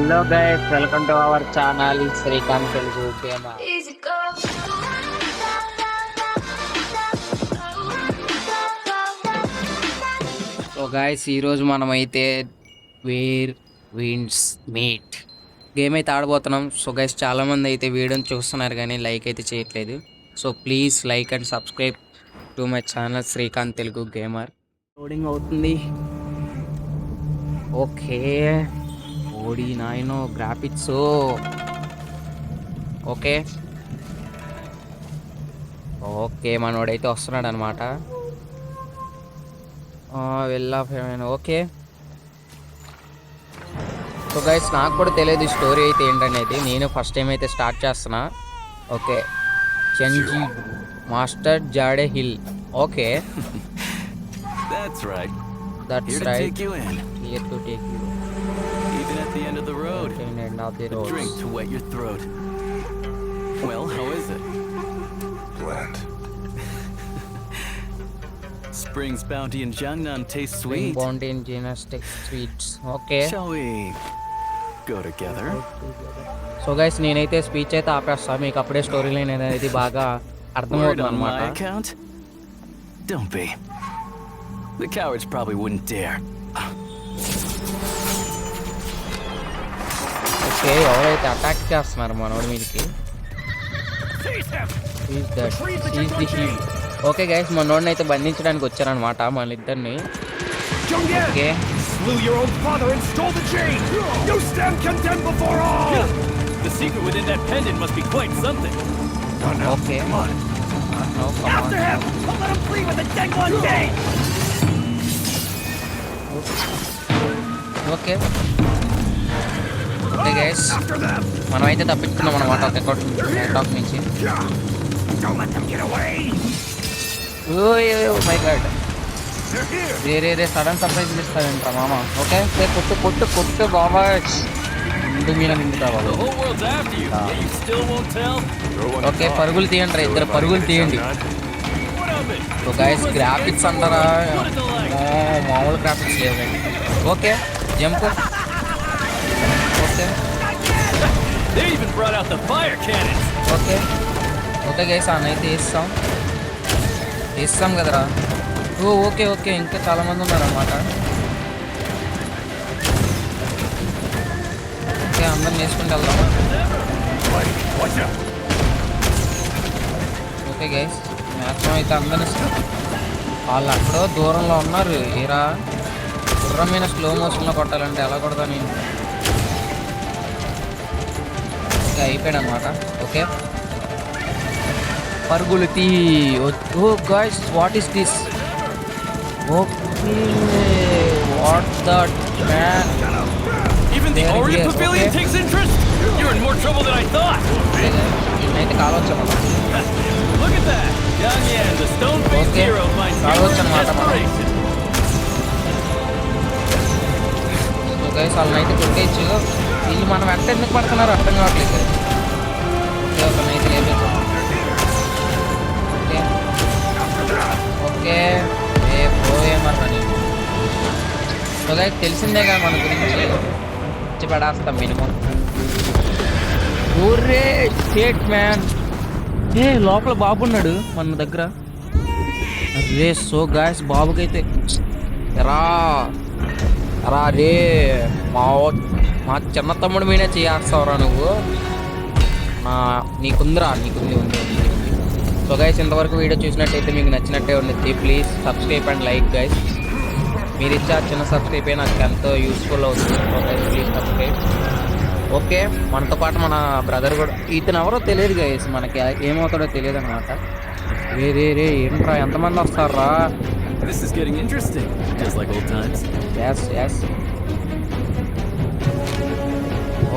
Hello guys, welcome to our channel Srikanth Telugu gamer. So guys, ఈరోజు మనమైతే wear winds meet game అయితే ఆడబోతున్నాం. So guys, చాలామంది అయితే వీడియోని చూస్తున్నారు కానీ లైక్ అయితే చేయట్లేదు. So please like and subscribe to my channel Srikanth Telugu gamer. Loading అవుతుంది. ఓకే, ఓడి నాయనో గ్రాఫిక్స్. ఓకే ఓకే మనోడైతే వస్తున్నాడు అనమాట. ఓకే. సో గైస్, నాకు కూడా తెలియదు ఈ స్టోరీ అయితే ఏంటనేది. నేను ఫస్ట్ టైం అయితే స్టార్ట్ చేస్తున్నా. ఓకే, చెంజీ master jade hill. Okay, That's right. That's Here to right. take you in. Here to take you. Even at the end of the road. End of the A road. drink to wet your throat. Well, how is it? Bland. Spring's Bounty and Jiangnan taste sweet. బౌంటైన్ gymnastic sweets. Okay. Shall we go together? So guys, నేనైతే speech అయితే ఆపేస్తా. మీకు అప్పుడే story line అనేది బాగా Word అర్థమవుతుంది on my అనమాట. account? Don't be. The cowards probably wouldn't dare. Okay, ఎవరైతే అటాక్ చేస్తున్నారు మనోడి మీదకి. ఓకే గైస్, మనోడిని అయితే బంధించడానికి వచ్చారనమాట మన ఇద్దరిని. Okay, Slew your own father and stole the chain! You stand condemned before all! The secret within that pendant must be quite something. Okay. Come on. After him! I'll let him free with the dead one day! Okay okay guys, After them! మనమైతే తప్పించుకున్నాం అనమాట ఒక talk నుంచి. Don't let them get away! My god, They're here! రే sudden surprise ఇస్తాడంట మామ. Okay, కొట్టు కొట్టు కొట్టు బాబా, ఇంటి మీద నిండుతా The బాబు. whole world's after you, yet you still won't tell? Okay, పరుగులు తీయండి రా, ఇద్దరు పరుగులు తీయండి. What of it? So guys, graphics అంటారా, మామూలు గ్రాఫిక్స్ లేవండి. Okay, jump. Okay They even brought out the fire cannons. Okay okay guys, అన్నైతే వేస్తాం కదరా. ఓకే ఓకే, ఇంకా చాలామంది ఉన్నారన్నమాట. ఓకే, అందరిని వేసుకుంటూ వెళ్దామా. Watch out! Okay guys, maximum అయితే అందరిని వాళ్ళు అక్కడో దూరంలో ఉన్నారు. ఏరా గుర్రం మీద స్లో మోషన్లో కొట్టాలంటే ఎలా కొడతా నేను. ఓకే, అయిపోయాడు అనమాట. ఓకే, పరుగులు తీ. Oh guys, what is this? Okay, what that man. Even the There he Orient is, Pavilion okay. takes interest? You're in more trouble than I thought. అయితే కావచ్చు అనమాట. Look at that. Yang Yan, the stone-faced Okay. hero, finds Kalos humor and ang mata mo. desperation. So guys, వాళ్ళని అయితే కొట్టేయచ్చు. వీళ్ళు మనం వెంట ఎందుకు పడుతున్నారు అర్థం కావట్లేదు. ఓకే, ఒక నైతే లేపేద్దాం. ఓకే ఓకే, పోయేమన్నా నేను. సో గైస్, తెలిసిందే కదా మన గురించి, ఇచ్చి పడేస్తాం మినిమం. ఓరే షేట్ మ్యాన్, లోపల బాబు ఉన్నాడు మన దగ్గర. అరే సో గాయస్, బాబుకైతే రా రా రే, మా చిన్న తమ్ముడు మీదే చేస్తావురా నువ్వు. నీకుంది ఉంది. సో గైస్, ఇంతవరకు వీడియో చూసినట్టయితే మీకు నచ్చినట్టే ఉండేది. Please subscribe and like guys. మీరు ఇచ్చే చిన్న సబ్స్క్రైబ్ అయ్యి నాకు ఎంతో యూస్ఫుల్ అవుతుంది. So guys, please subscribe. Okay, మనతో పాటు మన బ్రదర్ కూడా, ఇతను ఎవరో తెలియదు గైస్, మనకి ఏమవుతాడో తెలియదు అనమాట. రే ఏంట్రా, ఎంతమంది వస్తారా? This is getting interesting, just like old times. Yes.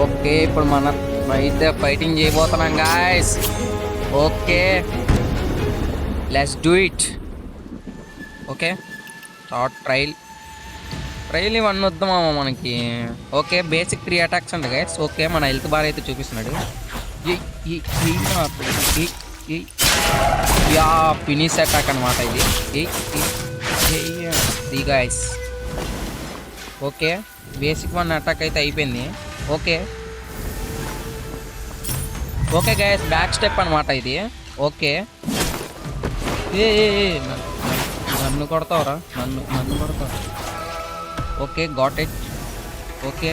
Okay, ఇప్పుడు మనం అయితే ఫైటింగ్ చేయబోతున్నాం guys. Okay, let's do it. Okay, short trail ఇవన్నీ వద్దామా మనకి. ఓకే, బేసిక్ 3 అటాక్స్ అండి గైస్. ఓకే, మన హెల్త్ బార్ అయితే చూపిస్తున్నాడు. యా, ఫినిష్ అటాక్ అనమాట ఇది. గైస్ ఓకే, బేసిక్ 1 అటాక్ అయితే అయిపోయింది. Okay okay guys back step అనమాట ఇది. ఓకే ఏ ఏ ఏ, నన్ను కొడతావురా, నన్ను కొడతావు. Okay got it. ఓకే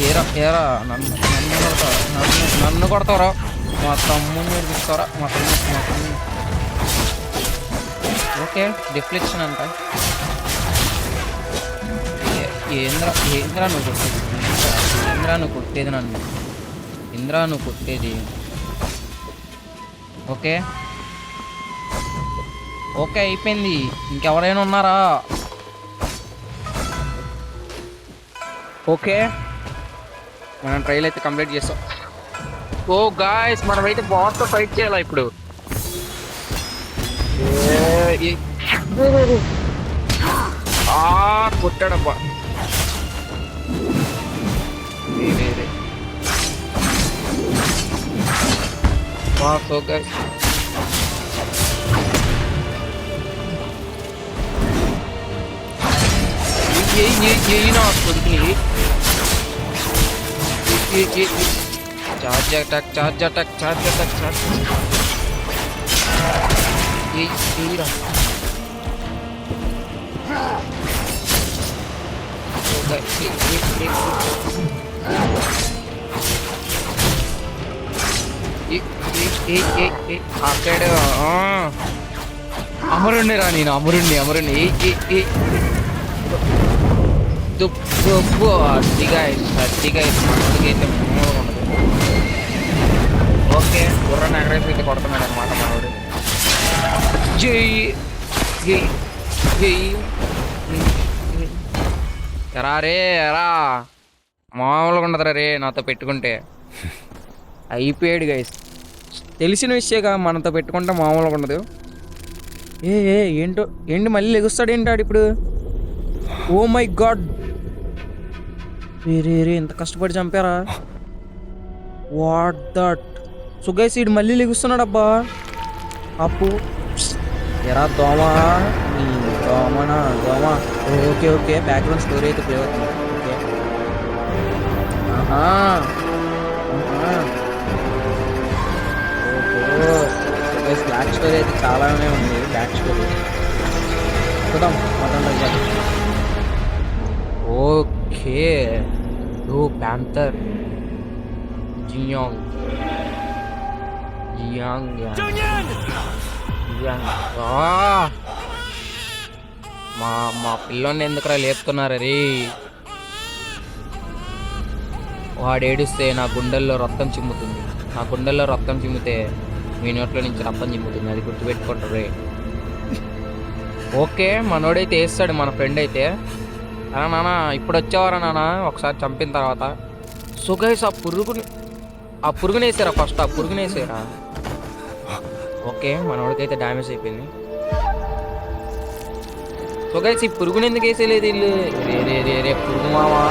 ఏరా నన్ను కొడతావురా, మా తమ్ముని నేర్పిస్తారా, మా తమ్ముని. ఓకే డిఫ్లెక్షన్ అంట. ఏంద్రా నువ్వు కొట్టేది, ఇంద్రా నువ్వు కొట్టేది. ఓకే ఓకే అయిపోయింది. ఇంకెవరైనా ఉన్నారా? ఓకే మనం ట్రైల్ అయితే కంప్లీట్ చేస్తాం. ఓ గాయ్స్ మనమైతే బాస్తో ఫైట్ చేయాలా ఇప్పుడు. కొట్టాడబ్బా. So guys charge attack. అక్కడ అమరుణ్ణి రా, నేను అమరుణ్ణి. అడ్డిగా మనోడికైతే ఉండదు. ఓకే గుర్రాన్ని ఎగరేసి అయితే కొడుతున్నాడు అనమాట మనోడు. ఎరా మామూలుగా ఉండదురా రే నాతో పెట్టుకుంటే. అయిపోయాడు గైస్, తెలిసిన విషయంగా మనతో పెట్టుకుంటే మామూలుగా ఉండదు. ఏంటి మళ్ళీ లెగుస్తాడు ఏంటాడు ఇప్పుడు. ఓ మై గాడ్, రే ఇంత కష్టపడి చంపారా. What that. సో గైస్ ఈడు మళ్ళీ లెగుస్తున్నాడు అబ్బా. అప్పు ఎరా దోమ ఓకే బ్యాక్గ్రౌండ్ స్టోరీ అయితే ప్లే అవుతుంది. ఓకే బ్యాక్ స్టోరీ అయితే చాలానే ఉంది. బ్యాక్ స్టోరీ చూద్దాం మొత్తం. Okay oh panther Jiang. మా పిల్లోని ఎందుకురా లేపుతున్నారు రే. వాడు ఏడిస్తే నా గుండెల్లో రక్తం చిమ్ముతుంది. నా గుండెల్లో రక్తం చిమ్మితే మీ నోట్లో నుంచి రక్తం చిమ్ముతుంది. అది గుర్తుపెట్టుకుంటారు రే. ఓకే మనోడైతే వేస్తాడు మన ఫ్రెండ్ అయితే. అలా నాన్న ఇప్పుడు వచ్చేవారా నాన్న ఒకసారి చంపిన తర్వాత. సో గైస్ ఆ పురుగుని వేసారా ఫస్ట్. ఆ పురుగుని వేసారా. ఓకే మనోడికైతే డ్యామేజ్ అయిపోయింది. సో గైస్ ఈ పురుగుని ఎందుకు వేసేలేదు వీళ్ళు. రే పురుగు మావా,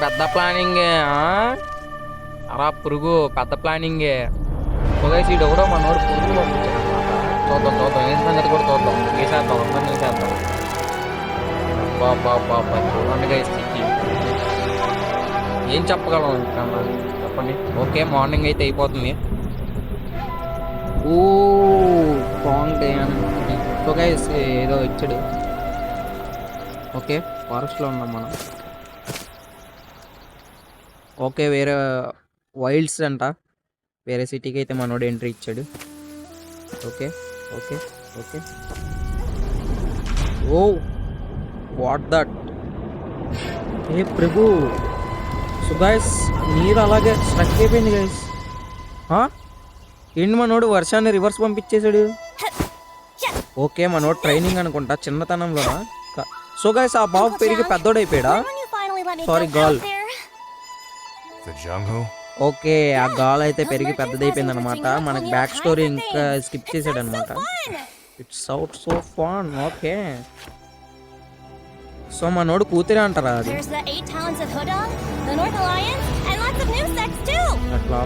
పెద్ద ప్లానింగే. అలా పురుగు పెద్ద ప్లానింగే. సో గైస్ ఈడు కూడా మనోడు పురుగు పంపించాడు అనమాట. చూద్దాం ఏం సంగతి కూడా చూద్దాం. వేసేద్దాం. బాబా చూడండి గైస్ ఏం చెప్పగలం ఇంకా చెప్పండి. ఓకే మార్నింగ్ అయితే అయిపోతుంది. ఓ లాంగ్ డే అని. సో గైస్ ఏదో ఇచ్చాడు. ఓకే ఫారెస్ట్లో ఉన్నాం మనం. ఓకే వేరే వైల్డ్స్ అంట, వేరే సిటీకి అయితే మనోడు ఎంట్రీ ఇచ్చాడు. Okay oh what that. ఏ ప్రభు. సో గైస్ నీరు అలాగే స్ట్రక్ అయిపోయింది గైస్. ఏంటి మనోడు వర్షాన్ని రివర్స్ పంపించేశాడు. ఓకే మనోడు ట్రైనింగ్ అనుకుంటా చిన్నతనంలోనా. సో గైస్ ఆ బాబు పెరిగి పెద్దోడైపోయాడా. Sorry gal. ఓకే ఆ గాల్ అయితే పెరిగి పెద్దదైపోయింది అనమాట. మనకి బ్యాక్ స్టోరీ ఇంకా స్కిప్ చేశాడు అనమాట. It's out so fun. Okay so మనోడు కూతురే అంటారా అది There's the 8 talents of Hudong, the North Alliance, and lots of new sects too. అట్లా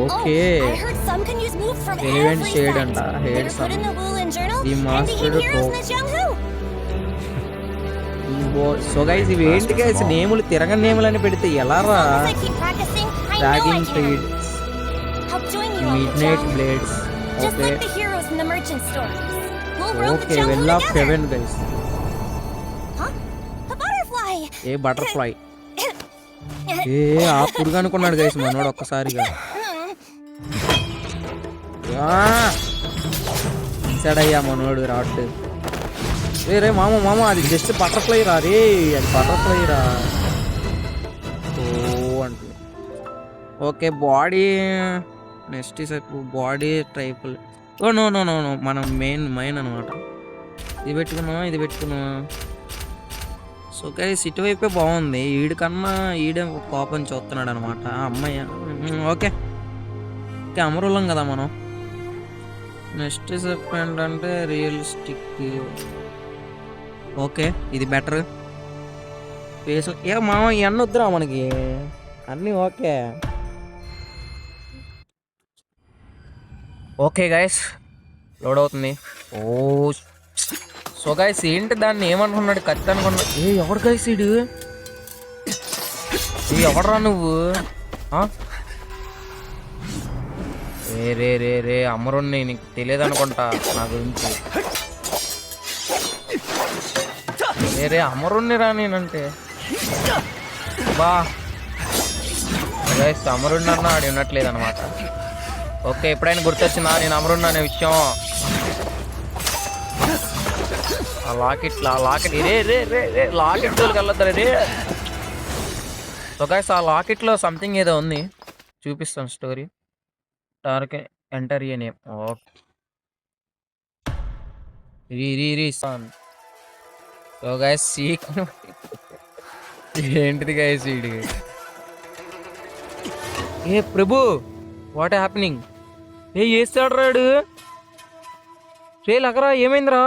okay Oh, I heard some can use moves from Relevant every shade sect. and They head were put in the Wulin journal The and master became heroes of- in the Jianghu. So guys ఇవి ఏంటి guys నేములు తిరగని నేములు అని పెడితే ఎలా రా As I keep practicing, I know I dragging can. ట్రీడ్స్ I'll join you on mid the night Jianghu. Blades Just okay like the heroes in the merchant stories. We'll roam the okay Jianghu well of together. Heaven guys Huh? A butterfly. A butterfly a ఆ పురుగు అనుకున్నాడు guys మనోడు ఒక్కసారిగా తీసాడయ్యా మనోడు rod రే మామ అది just butterfly రా రే అది బటర్ఫ్లై రా ఓ అంటే okay body next body triple oh no no no no మనం మెయిన్ అనమాట ఇది పెట్టుకున్నావా సో గైస్ ఇటువైపే బాగుంది ఈడికన్నా ఈడే కోపం చూస్తున్నాడు అనమాట అమ్మాయి ఓకే ఓకే అమరులం కదా మనం నెక్స్ట్ స్టెప్ ఏంటంటే రియలిస్టిక్ ఓకే ఇది బెటర్ ఫేస్ ఏ మామ ఇవన్నీ వద్దురా మనకి అన్నీ ఓకే ఓకే గైస్ లోడ్ అవుతుంది ఓ సో గైస్ ఏంటి దాన్ని ఏమనుకున్నాడు కత్తి అనుకున్నా ఏ ఎవడు గైస్ ఇడు ఏ ఎవడరా నువ్వు రే అమరుణ్ణి నీకు తెలియదు అనుకుంటా నా గురించి రే అమరుణ్ణి రా నేనంటే బా గైస్ అమరుణ్ణి అన్న ఆడి ఉన్నట్లేదు అనమాట ఓకే ఎప్పుడైనా గుర్తొచ్చిందా నేను అమరుణ్ణి అనే విషయం ఆ లాకెట్ రే లాకెట్ జోలికి వెళ్ళొద్దా రే సో గైస్ ఆ లాకెట్లో సంథింగ్ ఏదో ఉంది చూపిస్తాను స్టోరీ టార్క్ enter a name okay reason so guys seek ఏంటిది గైస్ వీడి ఏ ప్రభు వాట్ హ్యాపెనింగ్ ఏ చేస్తాడు రాడు రే లగరా ఏమైందిరా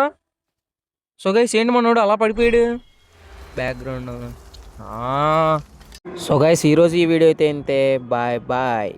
సో గైస్ ఏంటి మనోడు అలా పడిపోయాడు బ్యాక్గ్రౌండ్ సో గైస్ ఈరోజు ఈ వీడియో అయితే ఇంతే బాయ్